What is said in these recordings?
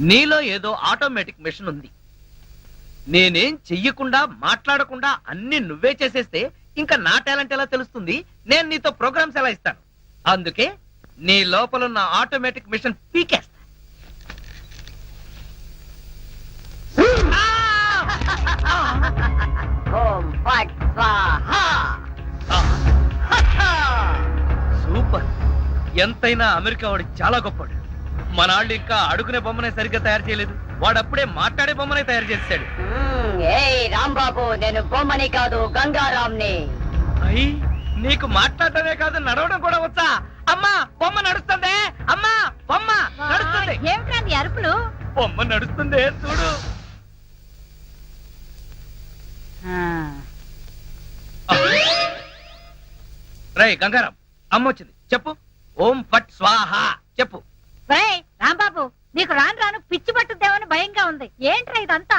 నీలో ఏదో automatic machine ఉంది. నేనేం చెయ్యకుండా మాట్లాడకుండా అన్ని నువ్వే చేసేస్తే ఇంకా నా టాలెంట్ ఎలా తెలుస్తుంది? నేను నీతో ప్రోగ్రామ్స్ ఎలా ఇస్తాను? అందుకే నీ లోపలున్న ఆటోమేటిక్ మిషన్ పీకేస్తా. సూపర్. ఎంతైనా అమెరికా వాడు చాలా గొప్పవాడు. మన వాళ్ళు ఇంకా అడుగునే బొమ్మనే సరిగ్గా తయారు చేయలేదు, వాడప్పుడే మాట్లాడే బొమ్మనే తయారు చేస్తాడు. రాంబాబు, నేను బొమ్మని కాదు గంగారాంని. అయ్యి, నీకు మాట్లాడటమే కాదు నడవడం కూడా వచ్చా? అమ్మా బొమ్మ నడుస్తుంది, అమ్మా బొమ్మ నడుస్తుంది. ఏమిటండి అరుపులు? బొమ్మ నడుస్తుంది చూడు. రై గంగారాం, అమ్మ వచ్చింది, చెప్పు. ఓం ఫట్ స్వాహ చెప్పు. రాంబాబు, నీకు రాను రాను పిచ్చి పట్టుద్దేమని భయంగా ఉంది. ఏంట్రా ఇదంతా?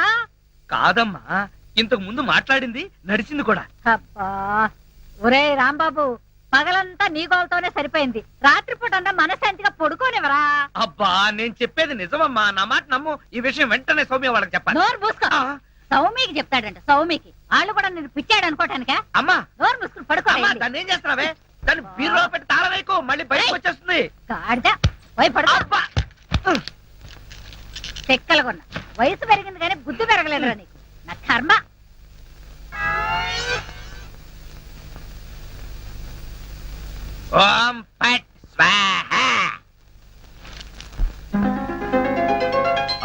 కాదమ్మా, ఇంతకు ముందు మాట్లాడింది నడిచింది కూడా. అబ్బా, ఒరే రాంబాబు, పగలంతా నీ గోలతోనే సరిపోయింది. రాత్రిపూట అన్నా మనశాంతిగా పడుకోనివరా? అబ్బా, నేను చెప్పేది నిజమమ్మా, నా మాట నమ్ము. ఈ విషయం వెంటనే సౌమ్య వాళ్ళకి చెప్పాలి. నోరు మూసుకో. సౌమికి చెప్తాడంట. సౌమికి వాళ్ళు కూడా నేను పిచ్చాడు అనుకోటానికా? అమ్మా నోరు మూసుకుని పడుకో. దాన్ని ఏం చేస్తున్నావే? దాన్ని బీరులో పెట్టి తాళం వేయకు, మళ్ళీ బయటకు వచ్చేస్తుంది. చెక్కలుగొన్నా వయసు పెరిగింది కానీ బుద్ధి పెరగలేదురా నీకు. నా కర్మ. ఓం ఫట్ స్వాహ.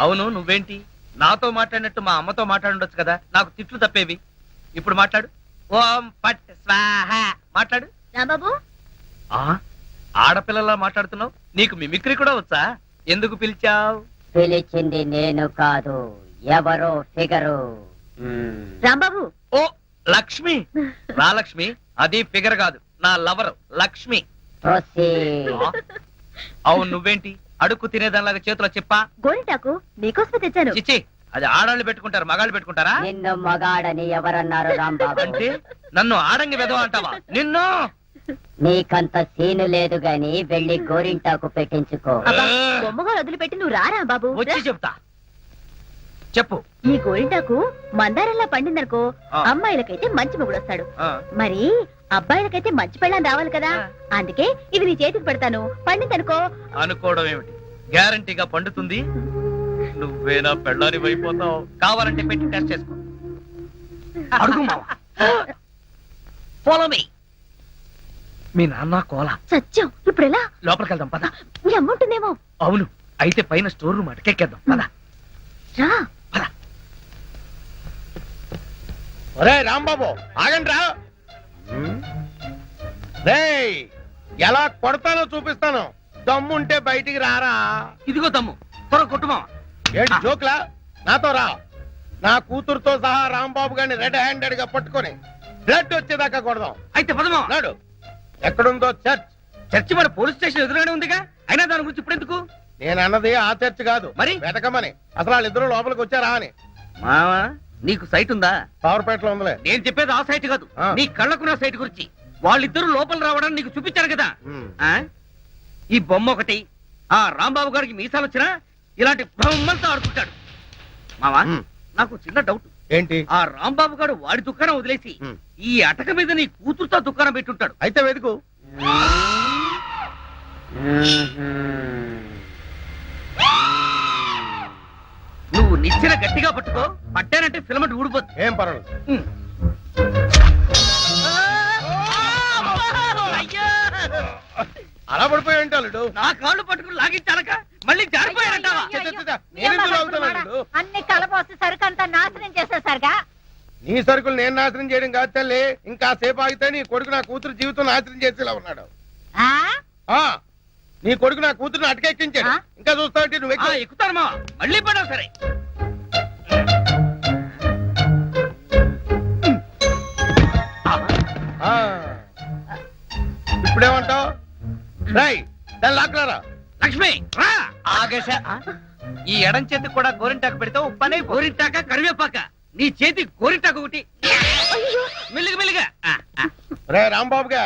అవును, నువ్వేంటి నాతో మాట్లాడినట్టు మా అమ్మతో మాట్లాడుండొచ్చు కదా, నాకు తిట్లు తప్పేవి. ఇప్పుడు మాట్లాడు. ఓం ఫట్ స్వాహ మాట్లాడు. రాంబాబు, ఆడపిల్లలా మాట్లాడుతున్నావు, నీకు మిమిక్రీ కూడా వచ్చా? ఎందుకు పిలిచావు? పిలిచింది నేను కాదు, ఎవరో ఫిగరు. రాంబాబు. ఓ లక్ష్మి. రా లక్ష్మి, అది ఫిగర్ కాదు, నా లవర్ లక్ష్మి. అవును, నువ్వేంటి అడుక్కు తినేదానిలాగా చేతిలో చెప్పా? గోరింటాకు నీకోసమే తెచ్చాను. చిచ్చి, అది ఆడాళ్ళు పెట్టుకుంటారు, మగాళ్ళు పెట్టుకుంటారా? నిన్ను మగాడని ఎవరన్నారు రాంబాబు? అంటే నన్ను ఆడంగి వెదవ అంటావా? నిన్ను. నీకంత సీను లేదు గాని వెళ్ళి గోరింటాకు పెట్టించుకో. బొమ్మగా వదిలిపెట్టి నువ్వు రారా బాబు. వచ్చి చెప్తా, చెప్పు. ఈ గోరింటాకు మందారంలా పండిందనుకో, అమ్మాయిలకైతే మంచి మొగుడు వస్తాడు, మరి అబ్బాయిలకైతే మంచి పెళ్ళాన్ని రావాలి కదా. అందుకే ఇది నీ చేతికి పెడతాను, పండిందనుకో. అనుకోవడం ఏమిటి, గ్యారంటీగా పండుతుంది. నువ్వేనా పెళ్ళాని అయిపోతావు. కావాలంటే పెట్టి టెస్ట్ చేసుకో. అడుగు మావా. Follow me. మీ నాన్న కోల సత్యం. ఇప్పుడు ఎలా? లోపలికి వెళ్దాం పద. నీ అమ్ముంటుందేమో. అవును, అయితే పైన స్టోర్ రూమ్ అటకెక్కేద్దాం పద. రా పద. ఒరే రాంబాబు, ఆగండి రా. రేయ్, ఎలా కొడతానో చూపిస్తాను. దమ్ముంటే బయటికి రారా. ఇదిగో దమ్ము, త్వర కొట్టుమా. ఏంటి జోక్లా? నాతో రా. నా కూతురుతో సహా రాంబాబు గారిని రెడ్ హ్యాండెడ్ గా పట్టుకొని బ్లడ్ వచ్చేదాకా కొడదాం. అయితే పదమా. నాడు ఎక్కడుందో చర్చ్. చర్చి మన పోలీస్ స్టేషన్ ఎదురుగానే ఉందిగా, అయినా దాని గురించి ఇప్పుడు ఎందుకు? నేను అన్నది ఆ చర్చ్ కాదు, మరి వెతకమని. అసలు వాళ్ళిద్దరూ లోపలికి వచ్చారా అని. మావా, నీకు సైట్ ఉందా? పవర్పేటలో ఉందిలే. నేను చెప్పేది ఆ సైట్ కాదు, నీ కళ్ళకున్న సైట్ గురించి. వాళ్ళిద్దరూ లోపల రావడానికి నీకు చూపించారు కదా. ఈ బొమ్మ ఒకటి, ఆ రాంబాబు గారికి మీసాలు వచ్చినా ఇలాంటి బొమ్మలతో ఆడుకుంటాడు. మావా, నాకు చిన్న డౌట్. ఏంటి? ఆ రాంబాబు గారు వాడి దుకాణం వదిలేసి ఈ అటక మీద నీ కూతురుతో దుకాణం పెట్టుంటాడు. అయితే వెతుకు. నువ్వు నిచ్చెన గట్టిగా పట్టుకో, పట్టానంటే ఫిలమెంట్ ఊడిపోతుంది. ఏం పర్వాలేదు. అలా పడిపోయి ఉంటాడు. నా కాళ్ళు పట్టుకుని లాగించాలక మళ్ళీ జారిపోయారంటావా? అన్ని కలపోసి సరుకంతా నాశనం చేసేసరిగా. నీ సరుకులు నేను నాశనం చేయడం కాదు తల్లి, ఇంకా సేపు ఆగితే నీ కొడుకు నా కూతురు జీవితం నాశనం చేసేలా ఉన్నాడు. నీ కొడుకు నా కూతురుని అటకెక్కించాడు. ఇంకా చూస్తావు నువ్వు. ఎక్కుతారు మా, మళ్ళీ పడవు. సరే, ఇప్పుడేమంటావు? రై, దాన్ని లాక్కులారా. లక్ష్మి రా ఆగేశ ఈ ఎడం చేతికి కూడా గోరింటాకు పెడితే ఉప్పనే గోరింటాక కరివేపాక నీ చేతి గోరింటాకు ఒకటి మెల్లిగా మెల్లిగా రే రాంబాబుగా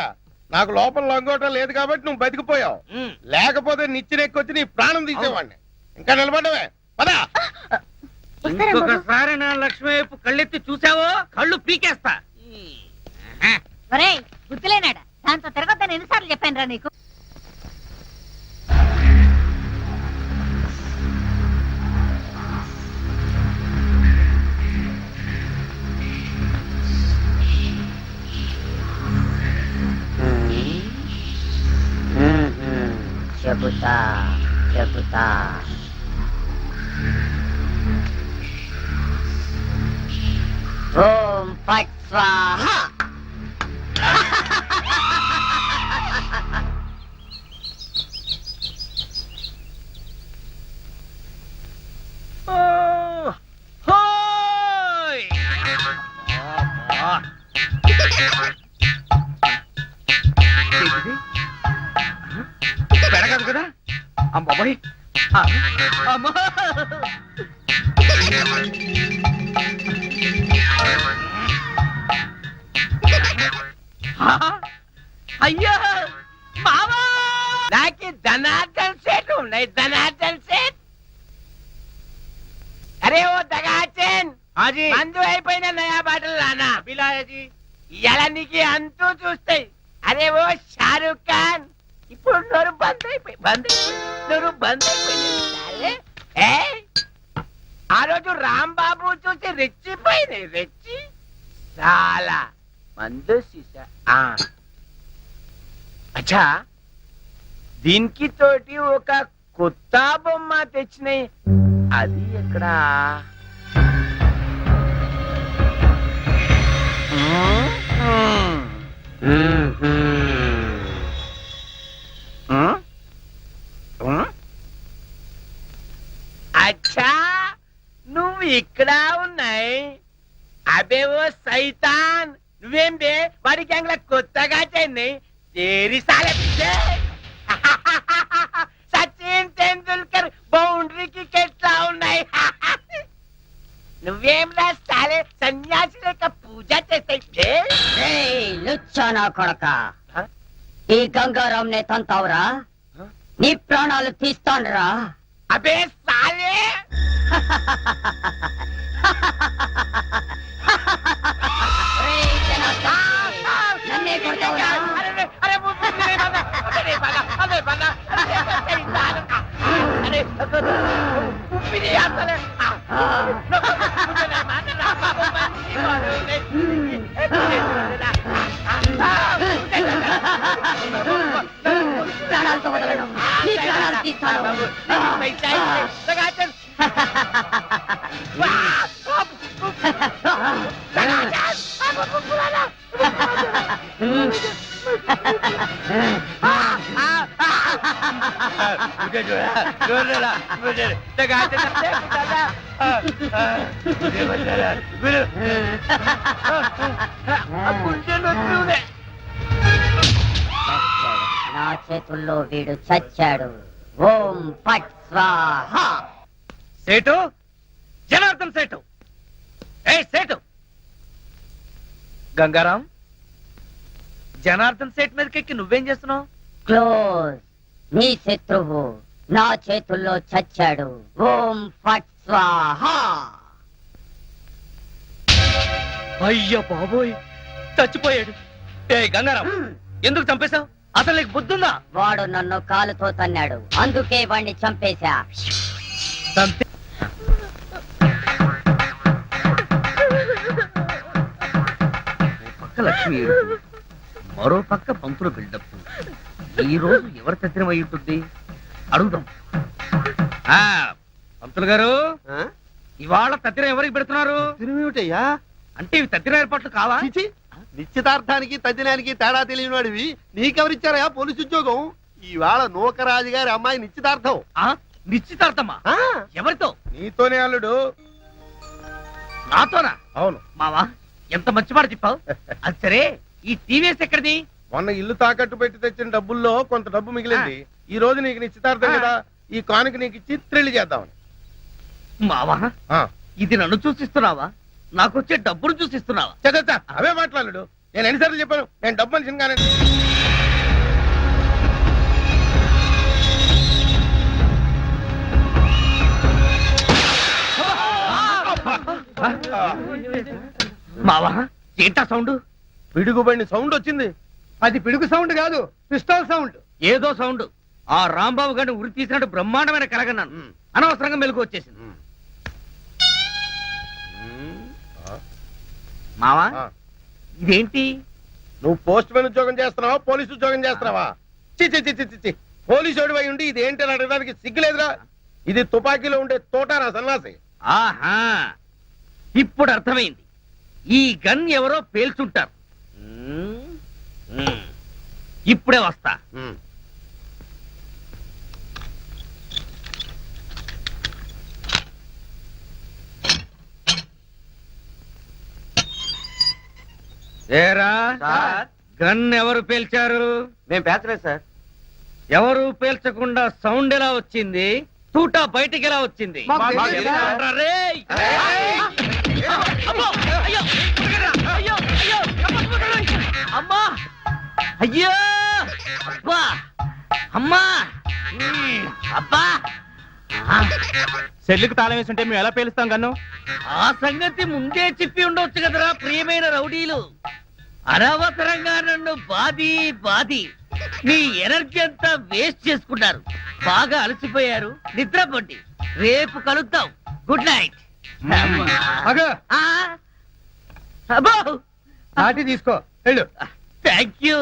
నాకు లోపల లంగోటం లేదు కాబట్టి నువ్వు బతికిపోయావు. లేకపోతే నిచ్చినెక్కొచ్చి నీ ప్రాణం తీసేవాడిని. ఇంకా నిలబడవే పదా. ఇంకొకసారి నా లక్ష్మి వైపు కళ్ళెత్తి చూసావో కళ్ళు పీకేస్తా. ఒరేయ్ గుర్తులేనాడా దాంతో తిరగొద్దని ఎన్నిసార్లు చెప్పాను రా నీకు. చెబుతా చెబుతా ఓం ఫట్ స్వాహ. హోయ్! ఏంటిది? పెడగదు కదా అమ్మాయి అమ్మా అయ్యో మామా నాకు ధనార్దన్ సెట్ ఉన్నాయి ధనార్దన్ సెట్. అరే ఓ దగాచన్ మందు అయిపోయిన నయా బాటలు రానా బిలాయజీ ఇలా నీకు అంతూ చూస్తాయి. అరే ఓ షారూక్ ఖాన్ ఇప్పుడు నోరు బంద్ అయిపోయింది నోరు బంద్ అయిపోయింది. ఆ రోజు రాంబాబు చూసి రెచ్చిపోయింది రెచ్చి చాలా మందు సీసా. అచ్చా దీనికి తోటి ఒక కొత్త బొమ్మ తెచ్చినాయి. అది ఎక్కడా అచ్చా నువ్వు ఇక్కడ ఉన్నాయి. అబే ఓ సైతాన్ నువ్వేం బే వాడి గ్యాంగ్ లా కొత్తగా చెన్నై తేరి సాలే సచిన్ తెండూల్కర్ బౌండరీకి కెట్లా ఉన్నాయి. నువ్వేం రా సాలే సన్యాసి లేక పూజ చేస్తాయి. లుచ్చా నా కొడక ఈ గంగారాం నే తంతావురా నీ ప్రాణాలు తీస్తానురా. అబే సాలే నన్నే కొడతావురా. ప్రాణాలతో వదలను నీ ప్రాణాలు తీస్తాను. నా చేతుల్లో వీడు చచ్చాడు. ఓం ఫట్ స్వాహ. సేటు జనార్దన్ సేటు ఏ సేటు గంగారాం జనార్దన్ సేట్ మీదకెక్కి నువ్వేం చేస్తున్నావు? క్లోజ్. నీ శత్రువు నా చేతుల్లో చచ్చాడు. ఓం ఫట్ స్వాహ. అయ్యో బాబోయ్ చచ్చిపోయాడు. ఏ గంగారాం ఎందుకు చంపేశావు? అసలు నీకు బుద్ధుందా? వాడు నన్ను కాలుతో తన్నాడు అందుకే వాణ్ణి చంపేశా. పక్క లక్ష్మి మరో పక్క పంతులు బిల్డప్. ఈ రోజు ఎవరి తద్దినం అయి ఉంటుంది అడుగుదాం. పంతులు గారు ఇవాళ తద్దినం ఎవరికి పెడుతున్నారు? తిరుమేమిటయ్యా? అంటే ఇవి తద్దిన ఏర్పాట్లు కావా? నిశ్చితార్థానికి తద్దినానికి తేడా తెలియని వాడివి నీకెవరిచ్చారా పోలీసు ఉద్యోగం? ఇవాళ నూకరాజు గారి అమ్మాయి నిశ్చితార్థం. నిశ్చితార్థమా? ఎవరితో? నీతోనే అల్లుడు. నాతోనా? అవును మావా ఎంత మంచి మాట చెప్పావు. అది సరే ఈ టీవీఎస్ ఎక్కడిది? మొన్న ఇల్లు తాకట్టు పెట్టి తెచ్చిన డబ్బుల్లో కొంత డబ్బు మిగిలింది. ఈ రోజు నీకు నిశ్చితార్థం కదా, ఈ కానుక నీకు ఇచ్చి థ్రిల్ చేద్దామని. మావా ఆ, ఇది నన్ను చూసిస్తున్నావా నాకొచ్చే డబ్బును చూసిస్తున్నావా? చచ్చా అవే మాట్లాడు. నేను ఎన్నిసార్లు చెప్పాను నేను డబ్బు మనిషిని కానీ. మావా ఏంటా సౌండ్? పిడుగుబడిన సౌండ్ వచ్చింది. అది పిడుగు సౌండ్ కాదు, పిస్టల్ సౌండ్. ఏదో సౌండ్. ఆ రాంబాబు గారిని ఉరి తీసినట్టు బ్రహ్మాండమైన కలగన్నాను. అనవసరంగా మెలకు వచ్చేసింది. మావా ఆ, ఇదేంటి? నువ్వు పోస్ట్ మ్యాన్ ఉద్యోగం చేస్తున్నావా, పోలీసు ఉద్యోగం చేస్తున్నావా? చి పోలీసు ఓడివై ఉండి ఇది ఏంటి అని అడగడానికి సిగ్గులేదురా? ఇది తుపాకీలో ఉండే తోటారా సన్నాసి. ఆహా ఇప్పుడు అర్థమైంది. ఈ గన్ ఎవరో పేల్చుంటారు. ఇప్పుడే వస్తా. ఏరా గన్ ఎవరు పేల్చారు? మేము పేర్చలేదు సార్. ఎవరు పేల్చకుండా సౌండ్ ఎలా వచ్చింది? తూటా బయటికి ఎలా వచ్చింది? మాకు తెలియదు సార్. ఏంట్రా రేయ్? అమ్మో! అయ్యో! అయ్యో! అయ్యో! అమ్మా! అయ్యో! అబ్బా! అమ్మా! అబ్బా! సెల్లుకు తాళం వేసి ఉంటే మేము ఎలా పేలుస్తాం గన్ను? ఆ సంగతి ముందే చెప్పి ఉండొచ్చు కదరా ప్రియమైన రౌడీలు. అనవసరంగా నన్ను బాది మీ ఎనర్జీ అంతా వేస్ట్ చేసుకున్నారు. బాగా అలసిపోయారు, నిద్రపోండి. రేపు కలుద్దాం. Good night. అబ్బో నాటి తీసుకో వెళ్ళు. Thank you.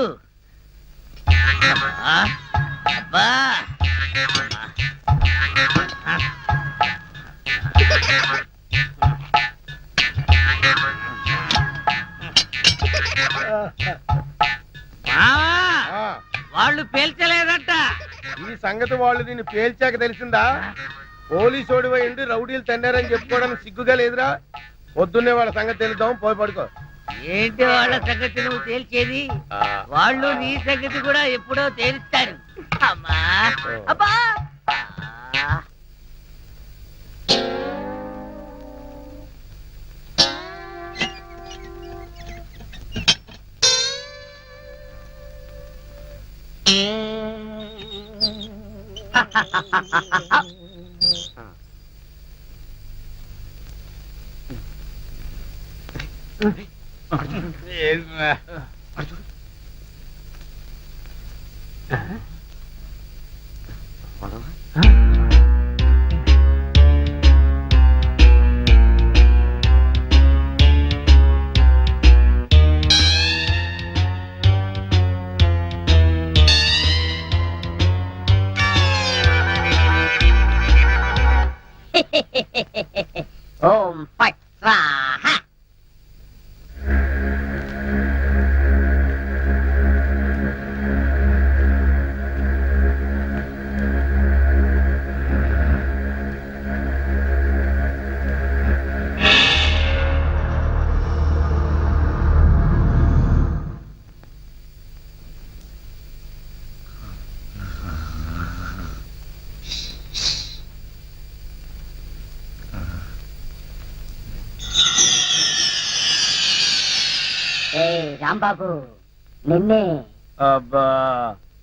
అబ్బా ఆ, వాళ్ళు పేల్చలేదట. ఈ సంగతి వాళ్ళు నిన్ను పేల్చాక తెలిసిందా? పోలీసు ఓడివై ఉండి రౌడీలు తన్నారని చెప్పుకోవడానికి సిగ్గుగా లేదురా? పొద్దున్నే వాళ్ళ సంగతి తెలుద్దాం, పోయి పడుకో. ఏంటి వాళ్ళ సంగతి నువ్వు తేల్చేది? ఆ, వాళ్ళు నీ సంగతి కూడా ఎప్పుడో తేలుస్తారు. అమ్మా అబ్బా ఆ. ఓం ఫట్ స్వాహ. ఏ రాంబాబు, నిన్నే. అబ్బా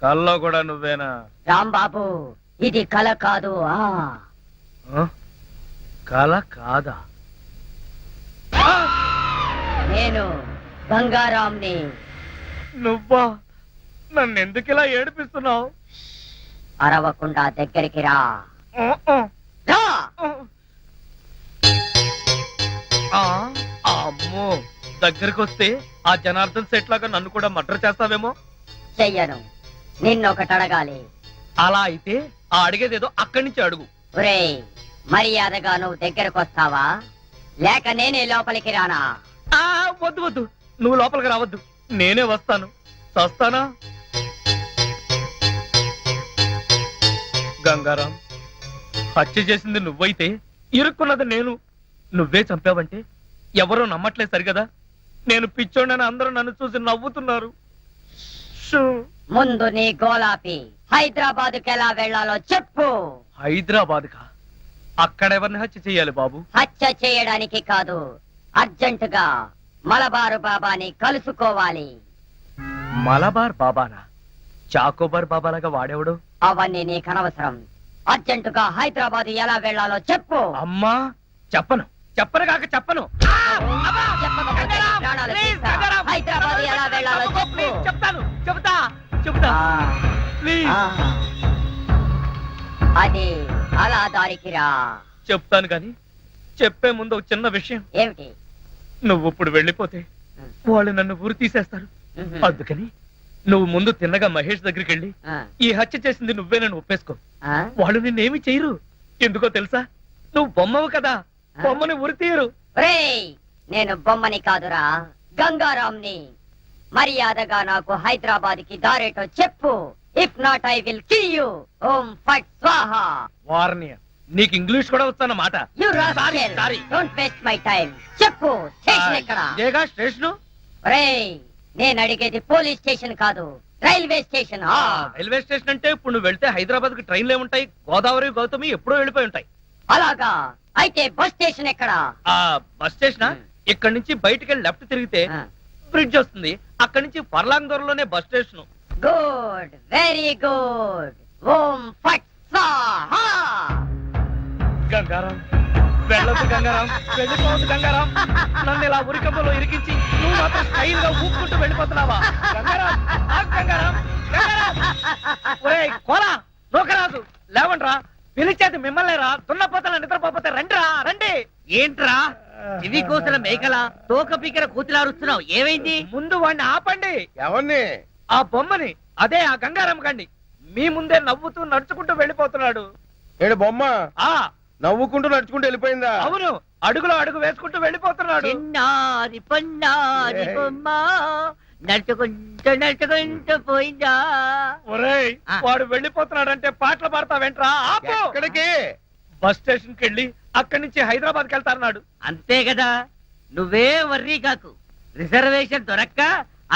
కల్లో కూడా నువ్వేనా? రాంబాబు, ఇది కల కాదు. కల కాదా? నేను గంగారాంని. నువ్వా? నన్ను ఎందుకు ఇలా ఏడిపిస్తున్నావు? అరవకుండా దగ్గరికి రా. రా. అమ్మో, దగ్గరికి వస్తే ఆ జనార్దన్ సెట్ లాగా నన్ను కూడా మర్డర్ చేస్తావేమో. చెయ్యను. నిన్నొకటి అడగాలి. అలా అయితే ఆ అడిగేదేదో అక్కడి నుంచి అడుగు. ఒరేయ్, మర్యాదగా నువ్వు దగ్గరకు వస్తావా, లేక నేనే లోపలికి రానా? వద్దు వద్దు, నువ్వు లోపలికి రావద్దు, నేనే వస్తాను. చస్తానా? గంగారాం, హత్య చేసింది నువ్వైతే ఇరుక్కున్నది నేను. నువ్వే చంపావంటే ఎవరో నమ్మట్లేదు సరిగదా? నేను పిచ్చోడని అందరూ నన్ను చూసి నవ్వుతున్నారు. ముందు నీ గోలాపి. హైదరాబాద్కి ఎలా వెళ్ళాలో చెప్పు. హైదరాబాద్ కా? అక్కడెవరిని హత్య చెయ్యాలి బాబు? హత్య చేయడానికి కాదు, అర్జెంటుగా మలబారు బాబాని కలుసుకోవాలి. మలబార్ బాబానా? చాకోబార్ బాబాలాగా వాడేవాడు? అవన్నీ నీకు అనవసరం. అర్జెంటుగా హైదరాబాద్ ఎలా వెళ్ళాలో చెప్పు. అమ్మా చెప్పను, చెప్పను కాక చెప్పను. చెప్పకపోతే నీ ప్రాణాలు తీస్తా. హైదరాబాద్ ఎలా వెళ్ళాలో చెప్పు. చెప్తాను, చెబుతా చెబుతా ఆ, ప్లీజ్. ఆ. అది అలా దారికి రా. చెప్తాను కానీ చెప్పే ముందు ఒక చిన్న విషయం. ఏమిటి? నువ్వు ఇప్పుడు వెళ్ళిపోతే వాళ్ళు నన్ను ఊరు తీసేస్తారు. ఉహు. అందుకని నువ్వు ముందు తిన్నగా మహేష్ దగ్గరికి వెళ్ళి ఆ, ఈ హత్య చేసింది నువ్వేనని ఒప్పేసుకో. ఆ? వాళ్ళు నిన్నేమి చేయరు. ఎందుకో తెలుసా? నువ్వు బొమ్మవు కదా, బొమ్మని ఉరి తీయరు. ఒరేయ్, నేను బొమ్మని కాదురా, గంగారాంని. మర్యాదగా నాకు హైదరాబాద్ కి దారేటో చెప్పు. If not I will kill you. ఓం ఫట్ స్వాహా. వార్నియ, నీకు ఇంగ్లీష్ కూడా వస్తానమాట. You Sorry, rascal, sorry. Don't waste my time. చెప్పు, స్టేషన్ ఎక్కడ? ఇదేగా స్టేషను. ఒరేయ్, నేను అడిగేది పోలీస్ స్టేషన్ కాదు, రైల్వే స్టేషన్. రైల్వే స్టేషన్ అంటే ఇప్పుడు నువ్వు వెళ్తే హైదరాబాద్ కి ట్రైన్లు ఏముంటాయి? గోదావరి గౌతమి ఎప్పుడో వెళ్ళిపోయి ఉంటాయి. అలాగా? అయితే బస్ స్టేషన్ ఎక్కడ? ఆ బస్ స్టేషన్ ఇక్కడి నుంచి బయటికి వెళ్ళి లెఫ్ట్ తిరిగితే బ్రిడ్జ్ వస్తుంది. అక్కడి నుంచి ఫర్లాంగ్ దూరంలోనే bus station. Good, very good. ఓం ఫట్ స్వాహా. గంగారాం, వెళ్ళొద్దు గంగారాం, వెళ్ళిపోవద్దు గంగారాం. నన్ను ఇలా ఉరికంపలో ఇరికించి నువ్వు మాత్రం స్టైల్ గా ఊపుకుంటూ వెళ్ళిపోతున్నావా? గంగారాం, ఆగు గంగారాం, గంగారాం. ఒరేయ్ కోలా, నూకరాజు, లేవండ్రా. పిలిచేది మిమ్మల్ని రా. దున్నపోతల నిద్రపోతే రండిరా, రండి. ఏంట్రా ఇవి కోసిన మేకల తోక పీకర కూతులారుస్తున్నావు? ఏమైంది? ముందు వాడిని ఆపండి. ఎవరిని? ఆ బొమ్మని, అదే ఆ గంగారాం గండి. మీ ముందే నవ్వుతూ నడుచుకుంటూ వెళ్ళిపోతున్నాడు. ఏడు బొమ్మ ఆ నవ్వుకుంటూ నడుచుకుంటూ వెళ్ళిపోయిందా? అవును, అడుగులో అడుగు వేసుకుంటూ వెళ్ళిపోతున్నాడు. చిన్నారి పొన్నారి బొమ్మ నడుచుకుంటూ నడుచుకుంటూ పోయిందా? ఒరేయ్, ఆ. వాడు వెళ్ళిపోతున్నాడంటే పాటలు పాడతావేంట్రా? ఆపు. ఎక్కడికి? బస్ స్టేషన్ కి వెళ్ళి అక్కడి నుంచి హైదరాబాద్ కి వెళ్తారన్నాడు. అంతే కదా, నువ్వే వర్రీ కాకు. రిజర్వేషన్ దొరక్క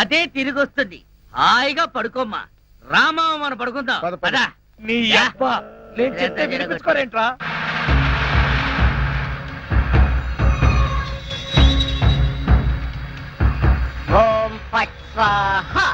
అదే తిరిగి వస్తుంది. హాయిగా పడుకోమ్మా. రామా, మనం పడుకుందాం. పద, పద. పద. నీ అబ్బా, నేను చెప్తే వినిపించుకోరేంట్రా? ఓం ఫట్ స్వాహా.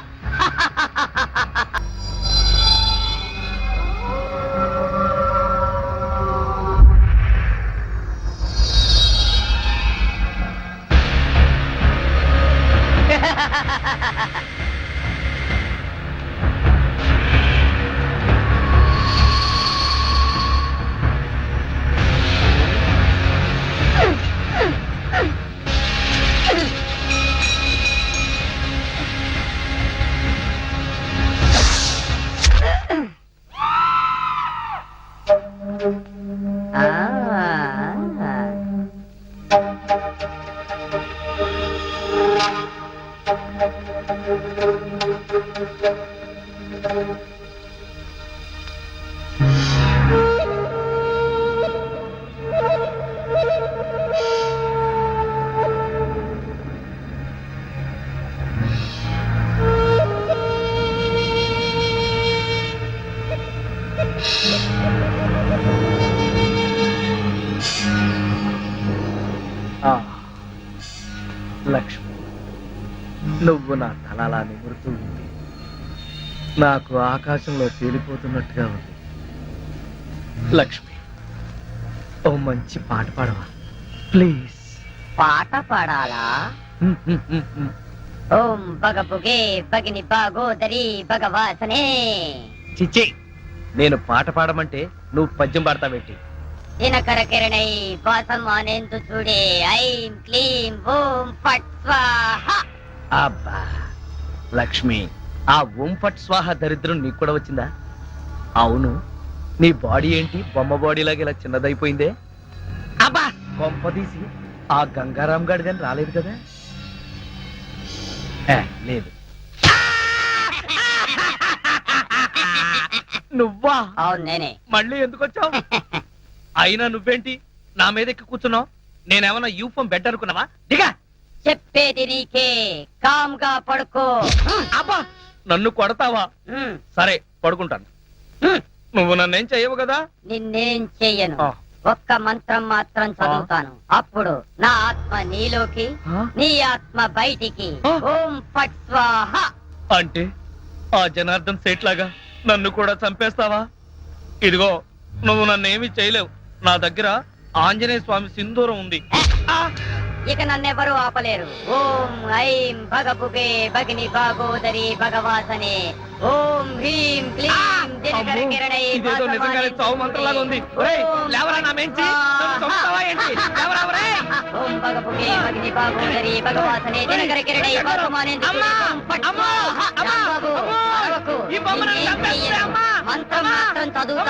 ఆ, లక్ష్మి, నువ్వు నా తలలా నిమురుతూ ఉంది. నాకు ఆకాశంలో తేలిపోతున్నట్టుగా ఉంది. లక్ష్మి, ఓ మంచి పాట పాడవా ప్లీజ్? పాట పాడాలా? ఓం బగబుగే బగిని బాగోదరి భగవాసనే. చిచ్చి, నేను పాట పాడమంటే నువ్వు పద్యం పాడతావేంటి? దినకర కిరణై వాసమానేందు చూడే. ఐం క్లీం ఓం ఫట్ స్వాహా. అబ్బా లక్ష్మి, ఆ ఓం ఫట్ స్వాహ దరిద్రం నీకు కూడా వచ్చిందా? అవును, నీ బాడీ ఏంటి బొమ్మ బాడీ లాగా ఇలా చిన్నదైపోయిందే? అబ్బా, కొంపదీసి ఆ గంగారాం గాడిదని రాలేదు కదా? లేదు. నువ్వా? అవును నేనే. మళ్ళీ ఎందుకు వచ్చావు? అయినా నువ్వేంటి నా మీద ఎక్కి కూర్చున్నావు? నేనేమన్నా యూఫం బెడ్ అనుకున్నావా? దిగా. చెప్పేది నీకే, కామ్గా పడుకో. అబ్బా, నన్ను కొడతావా? సరే, పడుకుంటాను. నువ్వు నన్నేం చెయ్యవు కదా నిన్నేం చెయ్యను ఆ. ఒక్క మంత్రం మాత్రం చదువుతాను అప్పుడు నా ఆత్మ నీలోకి నీ ఆత్మ బయటికి ఆ. ఓం ఫట్ స్వాహ అంటే ఆ జనార్దన్ సేట్ లాగా నన్ను కూడా చంపేస్తావా? ఇదిగో నువ్వు నన్నేమి చేయలేవు. నా దగ్గర ఆంజనేయ స్వామి సింధూరం ఉంది. ఇక నన్నెవరూ ఆపలేరు. ఓం ఐం భగభుగే భగిని భాగోదరి భగవాసనే ఓం హ్రీం క్లీం దినకర అమ్మో, కిరణై ఇదేదో నిజంగానే చావు మంత్రంలాగా ఉంది. ఒరేయ్, లేవరా నా మెంచి? నన్ను చంపుతావా ఏంటి? లేవరా, ఒరేయ్! ఓం భగభుగే భగిని భాగోదరి భగవాసనే దినకర కిరణై భాగమానే అమ్మా! అమ్మా! అమ్మా! అమ్మో! ఈ బొమ్మ నన్ను చంపేస్తుంది, అమ్మా! మంత్రం మాత్రం చదువుతా